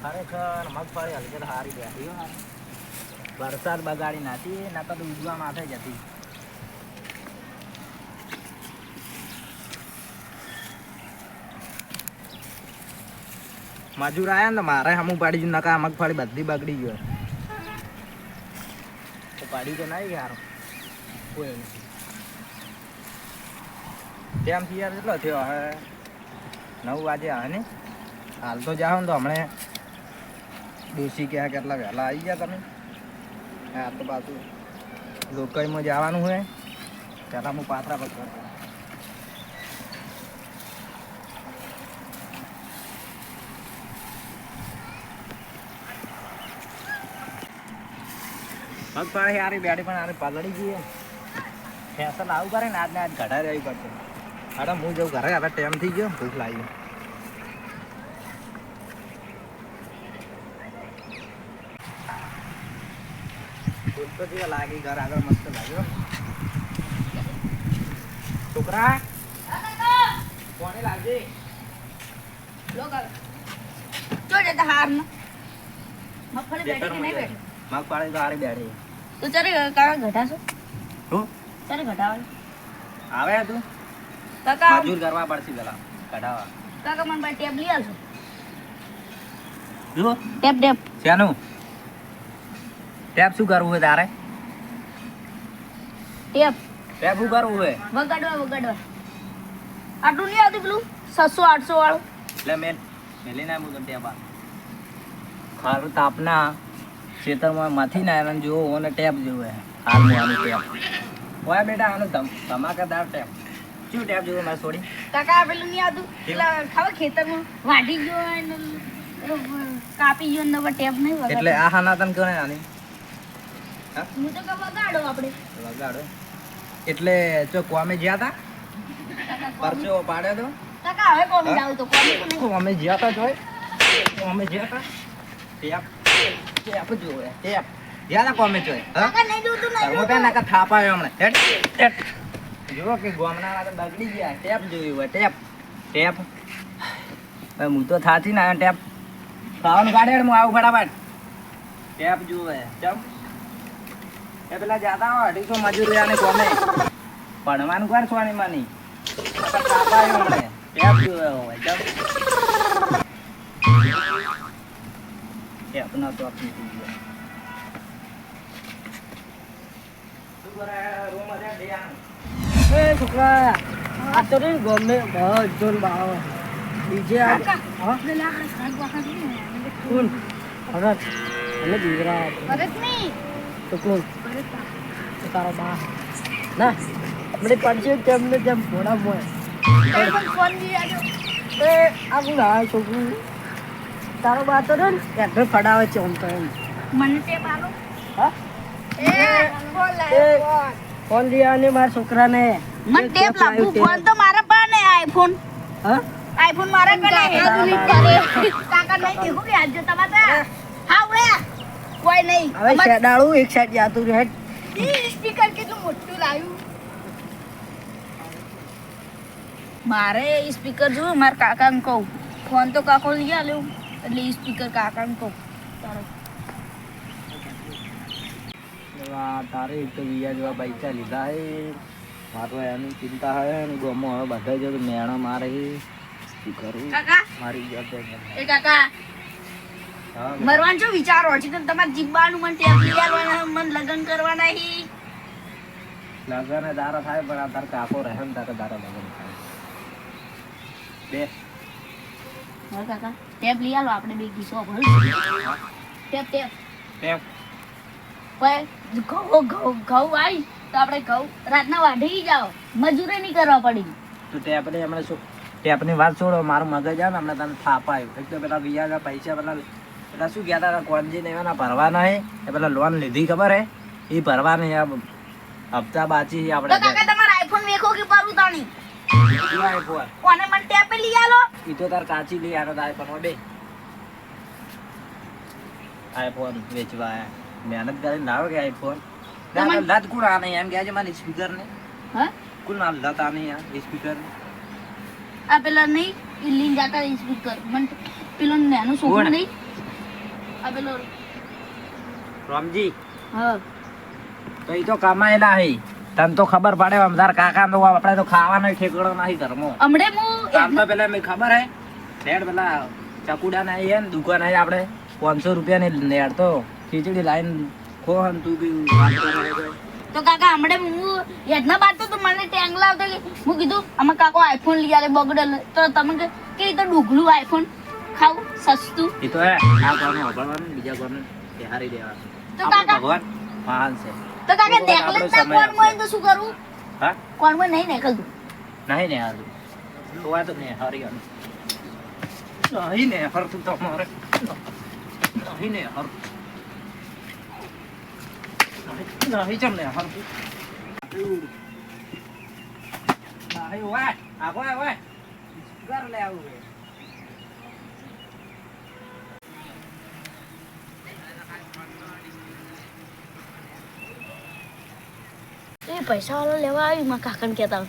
ખરેખર મગફળી હલકે હારી બેઠી હો. વરસાદ બગાડી નાખી ના તો ઉગવા માથે જતી. મજૂર આયા ને મારે હમું પાડી ગયું નકા મગફળી બધી બગડી ગયો. તો પાડી તો નહીં યાર કોઈ નહીં. કેમ થી યાર કેટલો થયો હવે 9 વાગે આવે ને હાલ તો જાઓ ને તો હમણે ડોસી ક્યાં કેટલા વહેલા આવી ગયા તમે. હા તો પાછું લોકલમાં જવાનું હોય પહેલાં હું પાત્રા પર કરતો. મગફળી સારી બેઠી પણ આને પલળી ગઈ ફેસલ આવું કરે ને આજને આજ ઘડા રહેવી પડશે. અરે હું જઉં ઘરે હવે ટાઈમ થઈ ગયો ભૂખ લાગી. ભૂખ તો જે લાગી ઘર આગળ મસ્ત લાગ્યો છોકરા કોને લાગી મગફળી બેઠી કે નહીં બેઠી? મગફળી તો હારી બેઠી. તું ચારે કાકા ઘટાશો? હું ચારે ઘટાવે? આવે તું કાકા મજૂર કરવા પડશે પેલા કઢાવા. કાકા મને ભાઈ ટેબ લઈ આવશો? જો ટેબ ટેબ શેનું ટેપ શું કરવું હોય તારે? ટેબ ટેપ શું કરવું હોય? વગાડવા આટલું નહીં આવતું પેલું 700-800 વાળું? એટલે મેલી ના હું તો ટેપ આ ખારું તાપના ખેતરમાં માથી ના એને જોવો અને ટેપ જોવે હાલનું આનું ટેપ હોય બેટા આનું ધમાકેદાર ટેપ. શું ટેપ જોવે મારે છોડી? કાકા પેલું નહીં આવતું પેલા ખબર ખેતરમાં વાઢી ગયો હોય ને કાપી ગયો ને ટેબ નહીં વગાડતો. એટલે આ હાના તને કહે આની હું તો કહું વગાડો આપણે. વગાડો એટલે જો કોમે જ્યાં હતા પરચો પાડ્યો તો કાકા હવે કોમ જાવ તો કોમ અમે જ્યાં હતા જોઈ અમે જ્યાં હતા ટેપ ટેપ જોવે ટેપ જ્યાં કોમે જોઈ કાકા નહીં જોતું નહીં હું ત્યાં નાકા થાપાયો હમણે ટેપ જુઓ કે ગોમના બગડી ગયા ટેપ જોયું હોય ટેપ ટેપ હું તો થાતી ના ટેપ ખાવાનું કાઢે હું આવું ફટાફટ ટેપ જોવે ચમ એ પેલા જાતા હોય 250 મજૂરિયાને કોમે ભણવાનું કર સોની માની થાપાયો હમણે ટેપ જોવે હોય ચમ ટેપ ના તો આપી દીધું શું કરે રૂમ માં દે એ છોકરા આ તો રે ગમે જોન બાવ બીજે આ હા પેલા આપણે શાક વાખા જોઈએ કોણ ભરત અને દીકરા ભરત નહીં તો કોણ ભરત તો તારો બા ના આપણે પડશે કેમ ને કેમ ઘોડા મોય ફોન લઈ આવજો. એ આ કોણ આ છોકરું તારો બા તો ને ટ્રેક્ટર ફડાવે છે આમ તો એમ મને ટેપ આલો. હા એ ફોન એ લાવ્યો ફોન લઈ આવને મારા છોકરાને મને ટેપ લાવું ફોન તો મારા પાસે ને આઈફોન હા આઈફોન મારા પાસે હે દુની કરે કાકા નહીં દેખો કે આજે તમારે હા ઓએ કોઈ નહીં હવે શેડાળું એક સાઈડ જાતું રહે ઈ સ્પીકર કેટલું મોટું લાવ્યું મારે સ્પીકર જો માર કાકાને કહું ફોન તો કાકો લઈ આલ્યો એટલે ઈ સ્પીકર કાકાને કહું તારો તારે એક તો વિયા જેવા પૈસા લીધા હે મારો એની ચિંતા હે ને ગમો હવે બધા જો મેણો મારે શું કરું કાકા મારી જાતે એ કાકા મરવાન જો વિચારો છે કે તમારે જીબ્બાનું મને ટેપ લઈ આલવાના મને લગન કરવાના હી લગન દારા થાય પણ આ તાર કાકો રહે ને તારે દારા લગન થાય બે હા કાકા ટેપ લઈ આલો આપણે બે ગીસો ભલ ટેપ ટેપ ટેપ કોઈ ઘઉં આવી તો આપણે ઘઉં રાતના વાઢી જાઓ મજૂરી નહીં કરવા પડી તું ટેપની હમણાં શું ટેપની વાત છોડો મારું મગજ આવે ને હમણાં તને થાપ આવ્યું એક તો પેલા વિયા પૈસા પેલા શું કહેતા હતા કોણજી ને એના ભરવાના હે એ પેલા લોન લીધી ખબર હે એ ભરવાની હપ્તા બાકી છે તો આપણે કાકા તમારા આઈફોન વેખો કે પારું તાણી આઈફોન કોને મને ટેપ લઈ આલો એ તો તાર કાચી લઈ આવ્યો આઈફોન બે આઈફોન વેચવા મહેનત કરીને લાવો કે આઈફોન લત કોણ આને એમ કહે છે મારી સ્પીકર ને હા કોણ આ લત આને સ્પીકર ને આ પેલા નહીં એ લીન જાતા સ્પીકર મને પેલો નાનું છોકરું નહીં આ પેલો રામજી હા તો ઈ તો કમાયેલા હે તને તો ખબર પડે તાર કાકા તો આપણે તો ખાવાનો ઠેકડો નહીં ઘરમાં હમણે હું આમ તો પેલા મેં ખબર હે નેડ પેલા ચકુડા ના હે ને દુકાન હે આપણે 500 રૂપિયાની નેડ તો ખીચડી લાઈન ખોહન તું બી વાત કરે છે. તો કાકા હમણે હું હેડના બાદ તો મને ટેંગ લાવતો કે હું કીધું આમાં કાકો આઈફોન લઈ આલે બગડેલ તો તમે કે ઈ તો ડુગલું આઈફોન ખાવું સસ્તું ઈ તો હે આ ગામને હંભાળવાનું બીજા ગામને હારી દેવાનું તો આપણે કાકા ભગવાન મહાન છે તો કાકા બરોબર, નેકલેસ આપણો ના સમય કોણ મોય તો શું કરું હા કોણ મોય નહીં નેકલતું નહીં ને હારું જોવા તો ને હારી આનું નહીં ને હરતું તમારે નહીં ને હર નહીં ચમ ને હરતું નહીં વાય આગો વાય ઘર લે આવું રે એ પૈસા વાળો લેવા આવી મારા કાકાને કહેતા